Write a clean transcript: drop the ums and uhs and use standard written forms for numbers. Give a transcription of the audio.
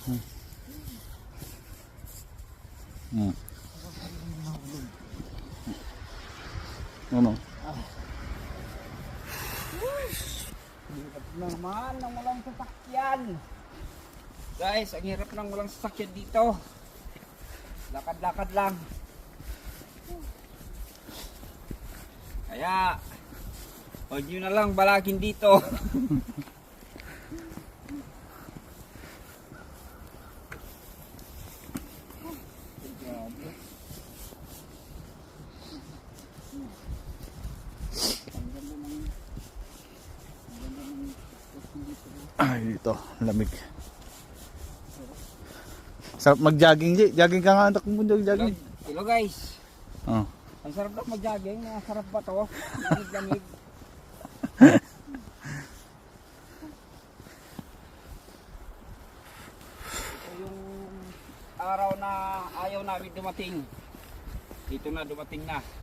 Ano? Hirap naman ng walang sasakyan. Guys, ang hirap ng walang sasakyan dito. Lakad-lakad lang. Kaya, huwag nyo na lang balagin dito. Ay, ito, lamig. Sarap mag-jogging, Ji. Jogging ka nga, anak mo, jogging. Hello guys. Oh. Ang sarap lang mag-jogging. Sarap ba to? Lamig-lamig. Ito yung araw na ayaw namin dumating. Dito na dumating na.